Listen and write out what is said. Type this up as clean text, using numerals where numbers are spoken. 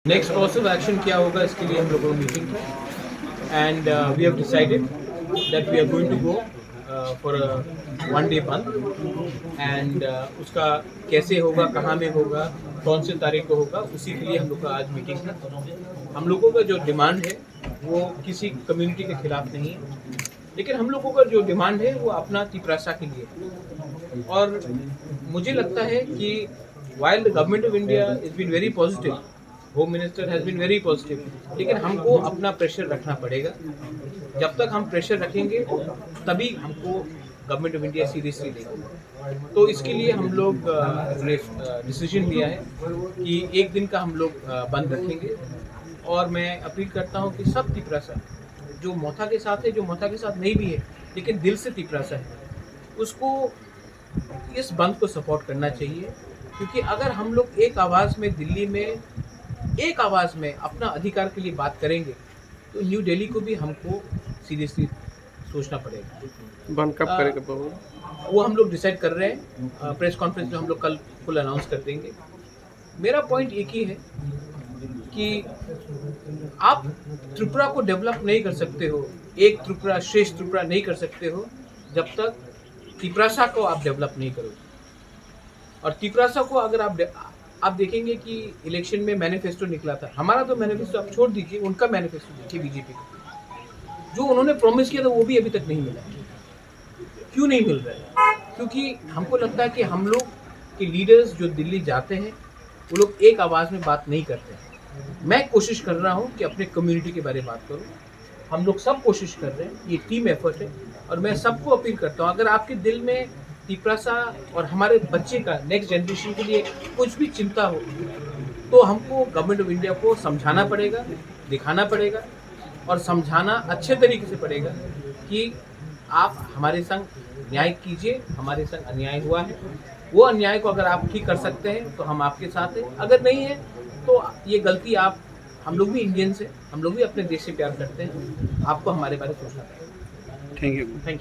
Next course of action क्या होगा, इसके लिए हम लोगों को मीटिंग है and we have decided that we are going to go for a 1 day bandh and उसका कैसे होगा, कहाँ में होगा, कौन से तारीख को होगा, उसी के लिए हम लोग का आज मीटिंग है। हम लोगों का जो डिमांड है वो किसी कम्युनिटी के खिलाफ नहीं है, लेकिन हम लोगों का जो डिमांड है वो अपना तिपरासा के लिए है। और मुझे लगता है कि while the government of India has been very positive, home minister has been very positive, लेकिन हमको अपना प्रेशर रखना पड़ेगा। जब तक हम प्रेशर रखेंगे तभी हमको गवर्नमेंट ऑफ इंडिया सीरियसली लेगी। तो इसके लिए हम लोग डिसीजन लिया है कि 1 दिन का हम लोग बंद रखेंगे। और मैं अपील करता हूँ कि सब तिपरासा जो मोथा के साथ है, जो मोथा के साथ नहीं भी है लेकिन दिल से तिपरासा है, उसको इस बंद को सपोर्ट करना चाहिए। क्योंकि अगर हम लोग एक आवाज़ में दिल्ली में एक आवाज़ में अपना अधिकार के लिए बात करेंगे तो न्यू दिल्ली को भी हमको सीरियसली सोचना पड़ेगा। बंद कब करेंगे वो हम लोग डिसाइड कर रहे हैं, प्रेस कॉन्फ्रेंस में हम लोग कल फुल अनाउंस कर देंगे। मेरा पॉइंट एक ही है कि आप त्रिपुरा को डेवलप नहीं कर सकते हो, एक त्रिपुरा श्रेष्ठ त्रिपुरा नहीं कर सकते हो जब तक तिपरासा को आप डेवलप नहीं करोगे। और तिपरासा को अगर आप देखेंगे कि इलेक्शन में मैनिफेस्टो निकला था, हमारा तो मैनिफेस्टो आप छोड़ दीजिए, उनका मैनिफेस्टो देखिए बीजेपी का, जो उन्होंने प्रॉमिस किया था वो भी अभी तक नहीं मिला। क्यों नहीं मिल रहा है? क्योंकि हमको लगता है कि हम लोग के लीडर्स जो दिल्ली जाते हैं वो लोग एक आवाज़ में बात नहीं करते हैं। मैं कोशिश कर रहा हूँ कि अपने कम्युनिटी के बारे में बात करूँ, हम लोग सब कोशिश कर रहे हैं, ये टीम एफर्ट है। और मैं सबको अपील करता हूँ, अगर आपके दिल में तिपरासा और हमारे बच्चे का नेक्स्ट जनरेशन के लिए कुछ भी चिंता हो तो हमको गवर्नमेंट ऑफ इंडिया को समझाना पड़ेगा, दिखाना पड़ेगा और समझाना अच्छे तरीके से पड़ेगा कि आप हमारे संग न्याय कीजिए। हमारे संग अन्याय हुआ है, वो अन्याय को अगर आप ठीक कर सकते हैं तो हम आपके साथ हैं, अगर नहीं है तो ये गलती आप, हम लोग भी इंडियंस हैं, हम लोग भी अपने देश से प्यार करते हैं, आपको हमारे बारे में सोचना पड़ेगा। Thank you.